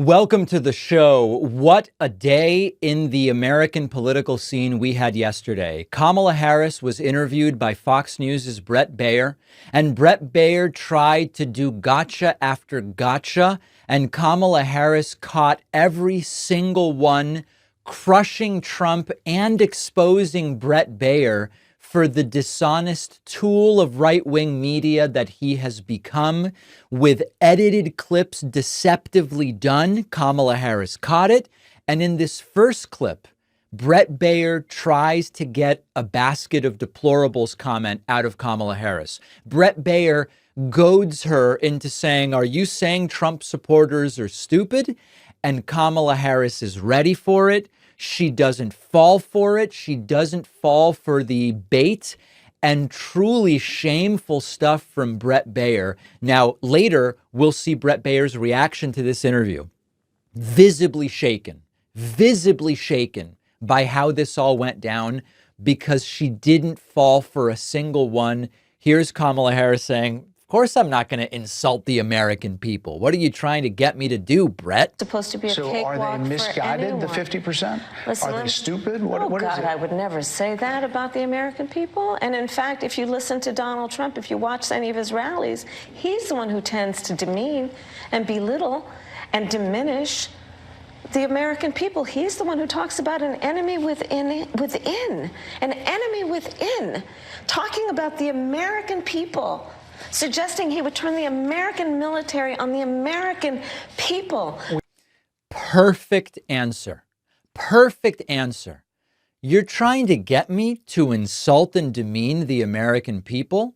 Welcome to the show. What a day in the American political scene we had yesterday. Kamala Harris was interviewed by Fox News' Bret Baier, and Bret Baier tried to do gotcha after gotcha, and Kamala Harris caught every single one, crushing Trump and exposing Bret Baier for the dishonest tool of right-wing media that he has become. With edited clips deceptively done, Kamala Harris caught it. And in this first clip, Bret Baier tries to get a basket of deplorables comment out of Kamala Harris. Bret Baier goads her into saying, "Are you saying Trump supporters are stupid?" And Kamala Harris is ready for it. She doesn't fall for it. She doesn't fall for the bait, and truly shameful stuff from Bret Baier. Now, later, we'll see Bret Baier's reaction to this interview. Visibly shaken by how this all went down, because she didn't fall for a single one. Here's Kamala Harris saying, "Of course I'm not going to insult the American people. What are you trying to get me to do, Bret?" Supposed to be a cakewalk. So are they misguided, the 50%? Listen, are they stupid? What God, is it? I would never say that about the American people. And in fact, if you listen to Donald Trump, if you watch any of his rallies, he's the one who tends to demean and belittle and diminish the American people. He's the one who talks about an enemy within, an enemy within, talking about the American people, suggesting he would turn the American military on the American people. Perfect answer. Perfect answer. You're trying to get me to insult and demean the American people?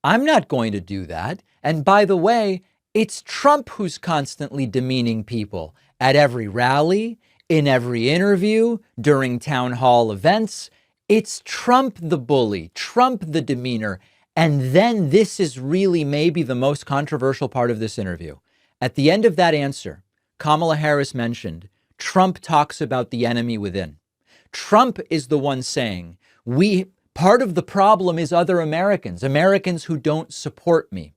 I'm not going to do that. And by the way, it's Trump who's constantly demeaning people at every rally, in every interview, during town hall events. It's Trump the bully, Trump the demeanor. And then this is really maybe the most controversial part of this interview. At the end of that answer, Kamala Harris mentioned Trump talks about the enemy within. Trump is the one saying, part of the problem is other Americans, Americans who don't support me.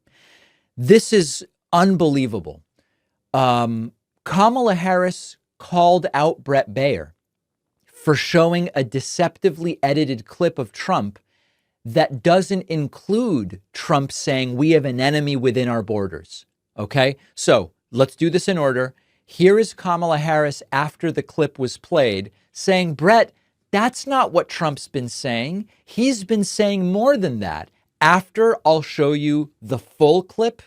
This is unbelievable. Kamala Harris called out Bret Baier for showing a deceptively edited clip of Trump that doesn't include Trump saying we have an enemy within our borders. Okay, so let's do this in order. Here is Kamala Harris after the clip was played saying, "Bret, that's not what Trump's been saying. He's been saying more than that." After, I'll show you the full clip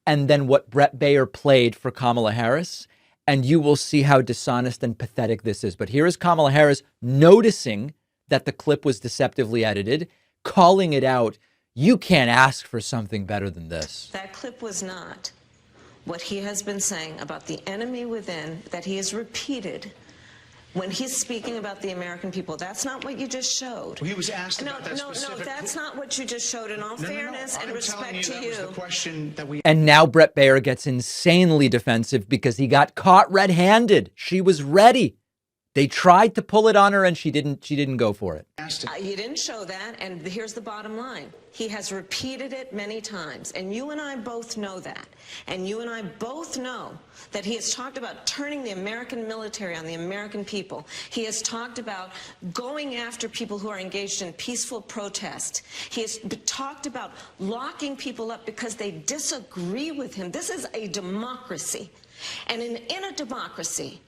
and then what Bret Baier played for Kamala Harris, and you will see how dishonest and pathetic this is. But here is Kamala Harris noticing that the clip was deceptively edited, calling it out. You can't ask for something better than this. That clip was not what he has been saying about the enemy within, that he has repeated when he's speaking about the American people. That's not what you just showed. Well, he was asked about that No, that's not what you just showed. In all fairness and respect to you. That was the question that we... And now Bret Baier gets insanely defensive because he got caught red-handed. She was ready. They tried to pull it on her and she didn't go for it. You didn't show that, and here's the bottom line. He has repeated it many times, and you and I both know that. And you and I both know that he has talked about turning the American military on the American people. He has talked about going after people who are engaged in peaceful protest. He has talked about locking people up because they disagree with him. This is a democracy. And in a democracy,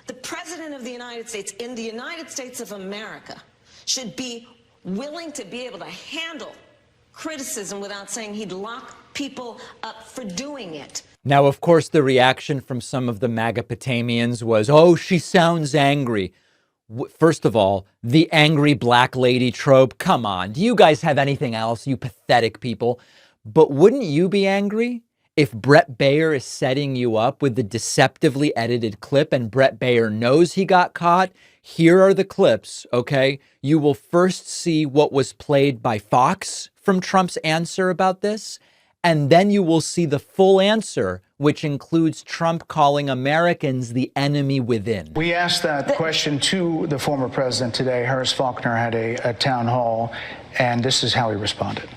the President of the United States, in the United States of America, should be willing to be able to handle criticism without saying he'd lock people up for doing it. Now, of course, the reaction from some of the MAGA-Potamians was, "Oh, she sounds angry." First of all, the angry black lady trope. Come on. Do you guys have anything else, you pathetic people? But wouldn't you be angry if Bret Baier is setting you up with the deceptively edited clip and Bret Baier knows he got caught? Here are the clips, okay? You will first see what was played by Fox from Trump's answer about this, and then you will see the full answer, which includes Trump calling Americans the enemy within. We asked that question to the former president today. Harris Faulkner had a town hall, and this is how he responded.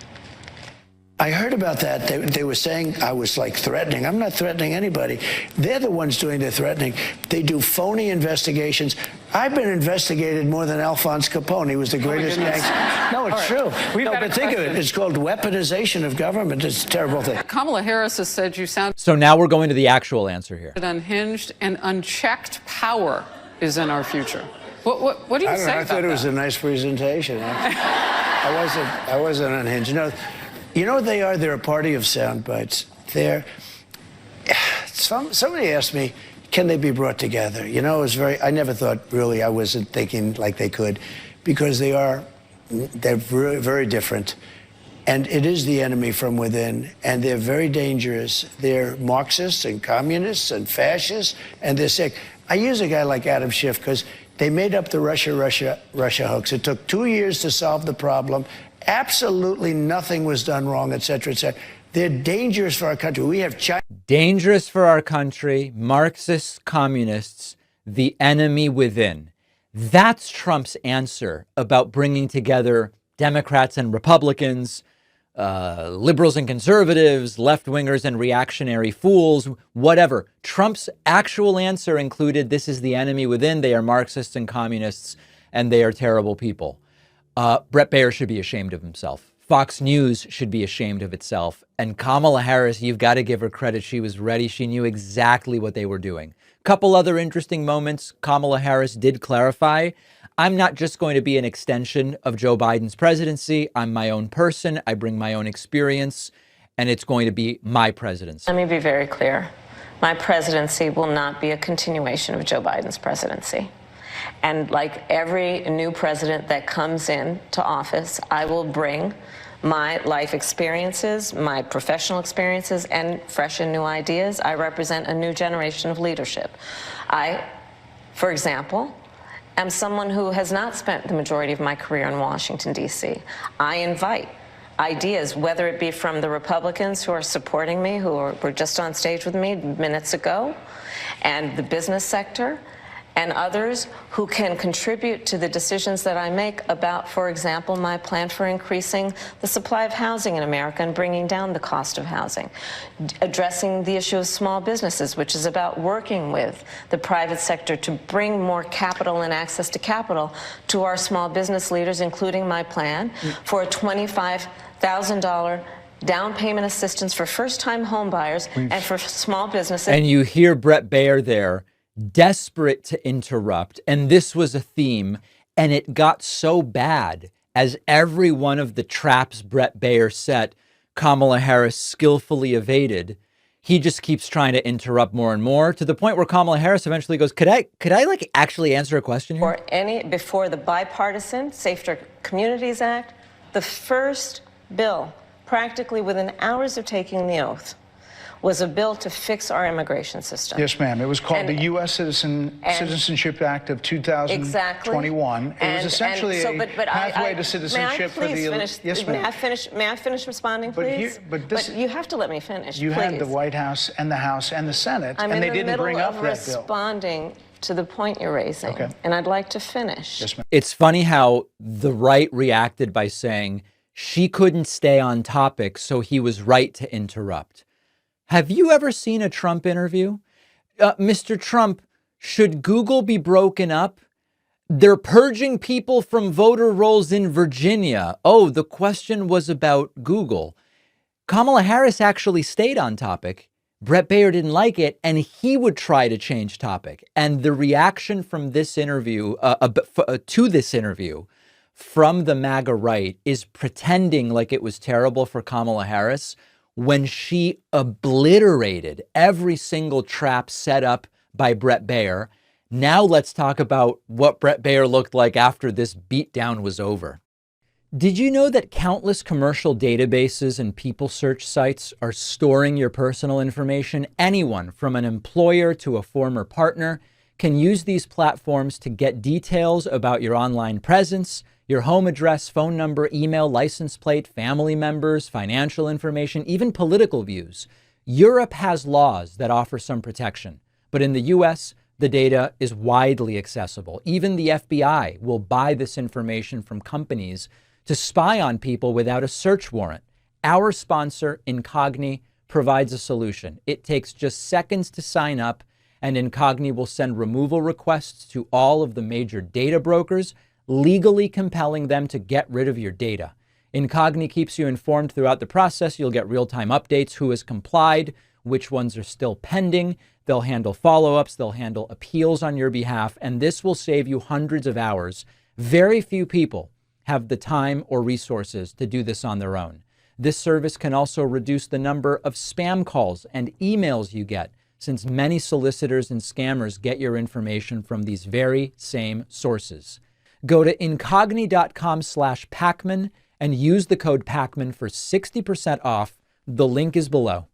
I heard about that. They were saying I was like threatening. I'm not threatening anybody. They're the ones doing the threatening. They do phony investigations. I've been investigated more than Alphonse Capone. He was the greatest gangster. No, it's true. No, but think of it. It's called weaponization of government. It's a terrible thing. Kamala Harris has said you sound So now we're going to the actual answer here. unhinged, and unchecked power is in our future. What do you say about that? I thought it was a nice presentation. I wasn't unhinged. You know what they are? They're a party of sound bites. Somebody asked me, can they be brought together? It was I never thought, really, I wasn't thinking like they could, because they're very, very different. And it is the enemy from within, and they're very dangerous. They're Marxists and communists and fascists, and they're sick. I use a guy like Adam Schiff because they made up the Russia hoax. It took 2 years to solve the problem. Absolutely nothing was done wrong, et cetera, et cetera. They're dangerous for our country. We have China. Dangerous for our country, Marxists, communists, the enemy within. That's Trump's answer about bringing together Democrats and Republicans, liberals and conservatives, left-wingers and reactionary fools, whatever. Trump's actual answer included, this is the enemy within. They are Marxists and communists, and they are terrible people. Bret Baier should be ashamed of himself. Fox News should be ashamed of itself. And Kamala Harris, you've got to give her credit. She was ready. She knew exactly what they were doing. Couple other interesting moments. Kamala Harris did clarify, I'm not just going to be an extension of Joe Biden's presidency. I'm my own person. I bring my own experience, and it's going to be my presidency. Let me be very clear. My presidency will not be a continuation of Joe Biden's presidency. And like every new president that comes into office, I will bring my life experiences, my professional experiences, and fresh and new ideas. I represent a new generation of leadership. I, for example, am someone who has not spent the majority of my career in Washington, D.C. I invite ideas, whether it be from the Republicans who are supporting me, who were just on stage with me minutes ago, and the business sector, and others who can contribute to the decisions that I make about, for example, my plan for increasing the supply of housing in America and bringing down the cost of housing, addressing the issue of small businesses, which is about working with the private sector to bring more capital and access to capital to our small business leaders, including my plan for a $25,000 down payment assistance for first-time home buyers and for small businesses. And you hear Bret Baier there, desperate to interrupt. And this was a theme, and it got so bad as every one of the traps Bret Baier set, Kamala Harris skillfully evaded. He just keeps trying to interrupt more and more, to the point where Kamala Harris eventually goes, could I like actually answer a question here? Before the bipartisan Safer Communities Act, the first bill, practically within hours of taking the oath, was a bill to fix our immigration system. Yes, ma'am. It was called the U.S. Citizenship Act of 2021. Exactly. It was essentially a pathway to citizenship for the... Yes, ma'am. May I finish responding, please? But you have to let me finish, You please. had the White House and the House and the Senate, and they didn't bring up that bill. I'm in the middle of responding to the point you're raising, and I'd like to finish. Yes, ma'am. It's funny how the right reacted by saying she couldn't stay on topic, so he was right to interrupt. Have you ever seen a Trump interview? Mr. Trump, should Google be broken up? They're purging people from voter rolls in Virginia. Oh, the question was about Google. Kamala Harris actually stayed on topic. Bret Baier didn't like it, and he would try to change topic. And the reaction from this interview, to this interview, from the MAGA right is pretending like it was terrible for Kamala Harris when she obliterated every single trap set up by Bret Baier. Now let's talk about what Bret Baier looked like after this beatdown was over. Did you know that countless commercial databases and people search sites are storing your personal information? Anyone, from an employer to a former partner, can use these platforms to get details about your online presence, your home address, phone number, email, license plate, family members, financial information, even political views. Europe has laws that offer some protection, but in the US, the data is widely accessible. Even the FBI will buy this information from companies to spy on people without a search warrant. Our sponsor, Incogni, provides a solution. It takes just seconds to sign up, and Incogni will send removal requests to all of the major data brokers, legally compelling them to get rid of your data. Incogni keeps you informed throughout the process. You'll get real-time updates, who has complied, which ones are still pending. They'll handle follow-ups, they'll handle appeals on your behalf, and this will save you hundreds of hours. Very few people have the time or resources to do this on their own. This service can also reduce the number of spam calls and emails you get, since many solicitors and scammers get your information from these very same sources. Go to incogni.com/Pacman and use the code Pacman for 60% off. The link is below.